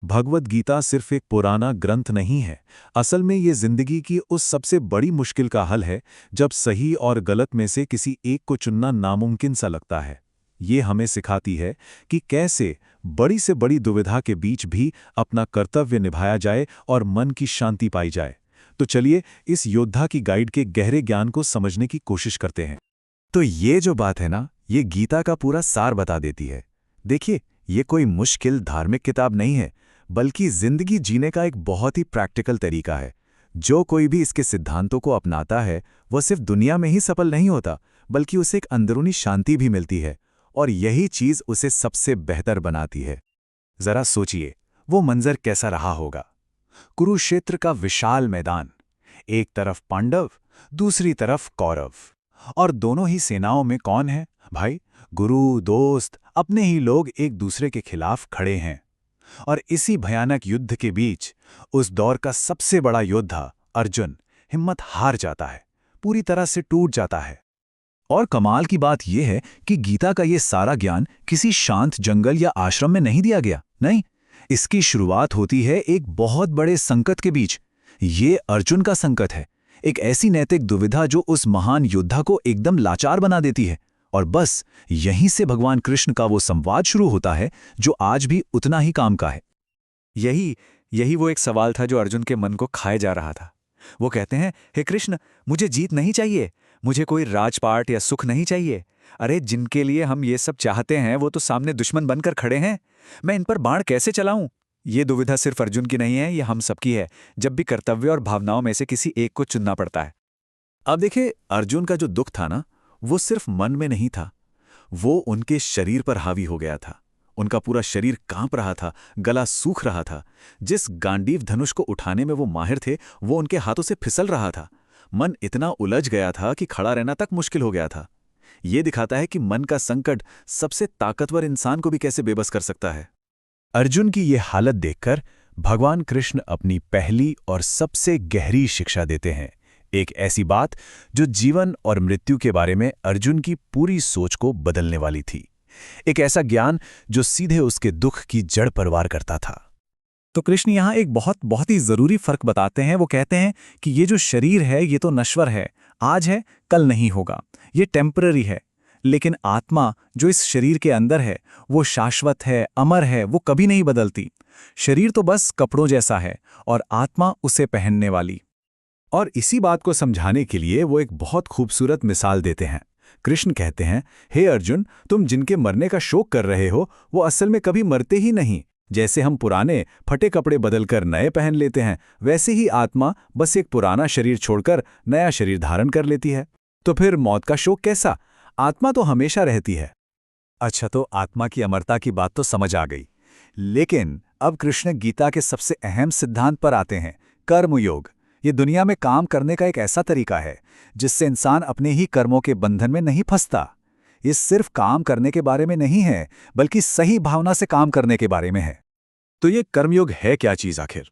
भगवद गीता सिर्फ एक पुराना ग्रंथ नहीं है। असल में ये जिंदगी की उस सबसे बड़ी मुश्किल का हल है जब सही और गलत में से किसी एक को चुनना नामुमकिन सा लगता है। ये हमें सिखाती है कि कैसे बड़ी से बड़ी दुविधा के बीच भी अपना कर्तव्य निभाया जाए और मन की शांति पाई जाए। तो चलिए इस योद्धा की गाइड के गहरे ज्ञान को समझने की कोशिश करते हैं। तो ये जो बात है ना, ये गीता का पूरा सार बता देती है। देखिए, ये कोई मुश्किल धार्मिक किताब नहीं है, बल्कि जिंदगी जीने का एक बहुत ही प्रैक्टिकल तरीका है। जो कोई भी इसके सिद्धांतों को अपनाता है, वह सिर्फ दुनिया में ही सफल नहीं होता, बल्कि उसे एक अंदरूनी शांति भी मिलती है, और यही चीज उसे सबसे बेहतर बनाती है। जरा सोचिए, वो मंजर कैसा रहा होगा। कुरुक्षेत्र का विशाल मैदान, एक तरफ पांडव, दूसरी तरफ कौरव, और दोनों ही सेनाओं में कौन है? भाई, गुरु, दोस्त, अपने ही लोग एक दूसरे के खिलाफ खड़े हैं। और इसी भयानक युद्ध के बीच उस दौर का सबसे बड़ा योद्धा अर्जुन हिम्मत हार जाता है, पूरी तरह से टूट जाता है। और कमाल की बात यह है कि गीता का ये सारा ज्ञान किसी शांत जंगल या आश्रम में नहीं दिया गया। नहीं, इसकी शुरुआत होती है एक बहुत बड़े संकट के बीच। ये अर्जुन का संकट है, एक ऐसी नैतिक दुविधा जो उस महान योद्धा को एकदम लाचार बना देती है। और बस यहीं से भगवान कृष्ण का वो संवाद शुरू होता है जो आज भी उतना ही काम का है। यही वो एक सवाल था जो अर्जुन के मन को खाए जा रहा था। वो कहते हैं, हे कृष्ण, मुझे जीत नहीं चाहिए, मुझे कोई राजपाट या सुख नहीं चाहिए। अरे, जिनके लिए हम ये सब चाहते हैं वो तो सामने दुश्मन बनकर खड़े हैं। मैं इन पर बाण कैसे चलाऊं? ये दुविधा सिर्फ अर्जुन की नहीं है, ये हम सबकी है, जब भी कर्तव्य और भावनाओं में से किसी एक को चुनना पड़ता है। अब देखिए, अर्जुन का जो दुख था ना, वो सिर्फ मन में नहीं था, वो उनके शरीर पर हावी हो गया था। उनका पूरा शरीर कांप रहा था, गला सूख रहा था। जिस गांडीव धनुष को उठाने में वो माहिर थे, वो उनके हाथों से फिसल रहा था। मन इतना उलझ गया था कि खड़ा रहना तक मुश्किल हो गया था। ये दिखाता है कि मन का संकट सबसे ताकतवर इंसान को भी कैसे बेबस कर सकता है। अर्जुन की ये हालत देखकर भगवान कृष्ण अपनी पहली और सबसे गहरी शिक्षा देते हैं, एक ऐसी बात जो जीवन और मृत्यु के बारे में अर्जुन की पूरी सोच को बदलने वाली थी। एक ऐसा ज्ञान जो सीधे उसके दुख की जड़ पर वार करता था। तो कृष्ण यहाँ एक बहुत ही जरूरी फर्क बताते हैं। वो कहते हैं कि ये जो शरीर है ये तो नश्वर है, आज है कल नहीं होगा, ये टेम्पररी है। लेकिन आत्मा जो इस शरीर के अंदर है वो शाश्वत है, अमर है, वो कभी नहीं बदलती। शरीर तो बस कपड़ों जैसा है और आत्मा उसे पहनने वाली। और इसी बात को समझाने के लिए वो एक बहुत खूबसूरत मिसाल देते हैं। कृष्ण कहते हैं, हे अर्जुन, तुम जिनके मरने का शोक कर रहे हो वो असल में कभी मरते ही नहीं। जैसे हम पुराने फटे कपड़े बदलकर नए पहन लेते हैं, वैसे ही आत्मा बस एक पुराना शरीर छोड़कर नया शरीर धारण कर लेती है। तो फिर मौत का शोक कैसा? आत्मा तो हमेशा रहती है। अच्छा, तो आत्मा की अमरता की बात तो समझ आ गई। लेकिन अब कृष्ण गीता के सबसे अहम सिद्धांत पर आते हैं, कर्मयोग। ये दुनिया में काम करने का एक ऐसा तरीका है जिससे इंसान अपने ही कर्मों के बंधन में नहीं फंसता। ये सिर्फ काम करने के बारे में नहीं है, बल्कि सही भावना से काम करने के बारे में है। तो ये कर्मयोग है क्या चीज आखिर?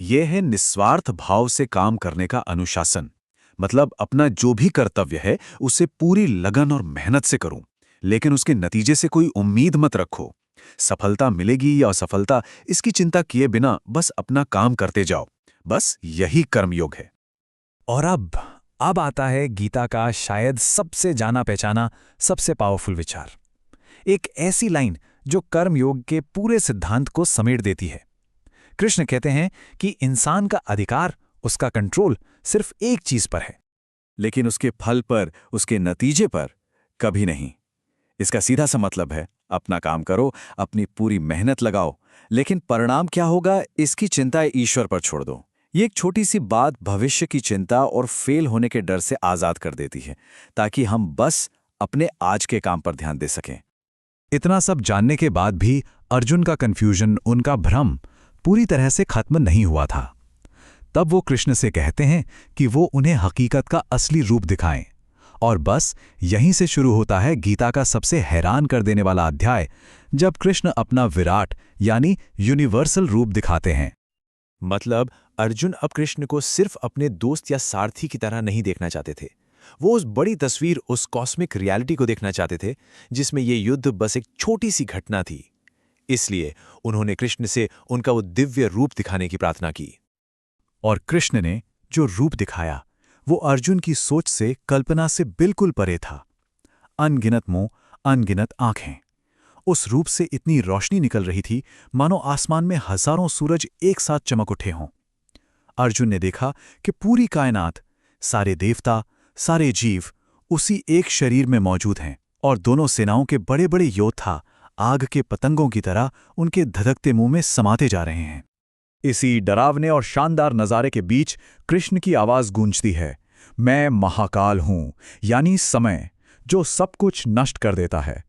ये है निस्वार्थ भाव से काम करने का अनुशासन। मतलब अपना जो भी कर्तव्य है उसे पूरी लगन और मेहनत से करूं, लेकिन उसके नतीजे से कोई उम्मीद मत रखो। सफलता मिलेगी या असफलता, इसकी चिंता किए बिना बस अपना काम करते जाओ। बस यही कर्मयोग है। और अब आता है गीता का शायद सबसे जाना पहचाना, सबसे पावरफुल विचार। एक ऐसी लाइन जो कर्मयोग के पूरे सिद्धांत को समेट देती है। कृष्ण कहते हैं कि इंसान का अधिकार, उसका कंट्रोल सिर्फ एक चीज पर है, लेकिन उसके फल पर, उसके नतीजे पर कभी नहीं। इसका सीधा सा मतलब है, अपना काम करो, अपनी पूरी मेहनत लगाओ, लेकिन परिणाम क्या होगा इसकी चिंता ईश्वर पर छोड़ दो। ये एक छोटी सी बात भविष्य की चिंता और फेल होने के डर से आजाद कर देती है, ताकि हम बस अपने आज के काम पर ध्यान दे सकें। इतना सब जानने के बाद भी अर्जुन का कंफ्यूजन, उनका भ्रम पूरी तरह से खत्म नहीं हुआ था। तब वो कृष्ण से कहते हैं कि वो उन्हें हकीकत का असली रूप दिखाएं। और बस यहीं से शुरू होता है गीता का सबसे हैरान कर देने वाला अध्याय, जब कृष्ण अपना विराट यानी यूनिवर्सल रूप दिखाते हैं। मतलब अर्जुन अब कृष्ण को सिर्फ अपने दोस्त या सारथी की तरह नहीं देखना चाहते थे। वो उस बड़ी तस्वीर, उस कॉस्मिक रियलिटी को देखना चाहते थे जिसमें ये युद्ध बस एक छोटी सी घटना थी। इसलिए उन्होंने कृष्ण से उनका वो दिव्य रूप दिखाने की प्रार्थना की। और कृष्ण ने जो रूप दिखाया वो अर्जुन की सोच से, कल्पना से बिल्कुल परे था। अनगिनत मुंह, अनगिनत आंखें। उस रूप से इतनी रोशनी निकल रही थी मानो आसमान में हजारों सूरज एक साथ चमक उठे हों। अर्जुन ने देखा कि पूरी कायनात, सारे देवता, सारे जीव उसी एक शरीर में मौजूद हैं और दोनों सेनाओं के बड़े बड़े योद्धा आग के पतंगों की तरह उनके धधकते मुंह में समाते जा रहे हैं। इसी डरावने और शानदार नज़ारे के बीच कृष्ण की आवाज गूंजती है, मैं महाकाल हूं, यानी समय, जो सब कुछ नष्ट कर देता है।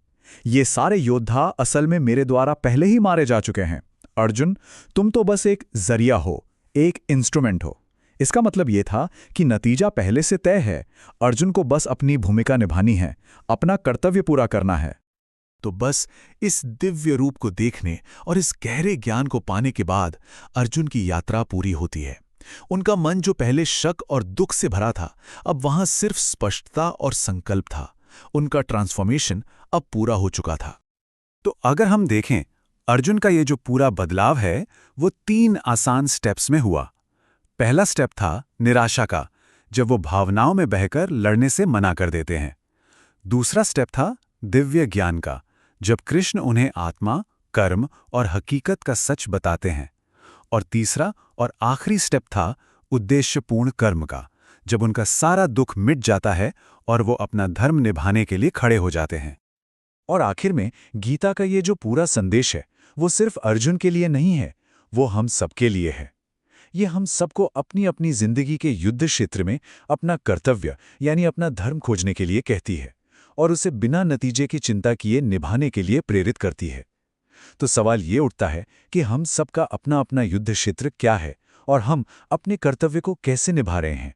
ये सारे योद्धा असल में मेरे द्वारा पहले ही मारे जा चुके हैं। अर्जुन, तुम तो बस एक जरिया हो, एक इंस्ट्रूमेंट हो। इसका मतलब यह था कि नतीजा पहले से तय है। अर्जुन को बस अपनी भूमिका निभानी है, अपना कर्तव्य पूरा करना है। तो बस इस दिव्य रूप को देखने और इस गहरे ज्ञान को पाने के बाद अर्जुन की यात्रा पूरी होती है। उनका मन जो पहले शक और दुख से भरा था, अब वहां सिर्फ स्पष्टता और संकल्प था। उनका ट्रांसफॉर्मेशन अब पूरा हो चुका था। तो अगर हम देखें, अर्जुन का ये जो पूरा बदलाव है वो 3 आसान स्टेप्स में हुआ। पहला स्टेप था निराशा का, जब वो भावनाओं में बहकर लड़ने से मना कर देते हैं। दूसरा स्टेप था दिव्य ज्ञान का, जब कृष्ण उन्हें आत्मा, कर्म और हकीकत का सच बताते हैं। और तीसरा और आखिरी स्टेप था उद्देश्यपूर्ण कर्म का, जब उनका सारा दुख मिट जाता है और वो अपना धर्म निभाने के लिए खड़े हो जाते हैं। और आखिर में गीता का ये जो पूरा संदेश है वो सिर्फ अर्जुन के लिए नहीं है, वो हम सबके लिए है। ये हम सबको अपनी अपनी जिंदगी के युद्ध क्षेत्र में अपना कर्तव्य यानी अपना धर्म खोजने के लिए कहती है और उसे बिना नतीजे की चिंता किए निभाने के लिए प्रेरित करती है। तो सवाल ये उठता है कि हम सबका अपना अपना युद्ध क्षेत्र क्या है और हम अपने कर्तव्य को कैसे निभा रहे हैं।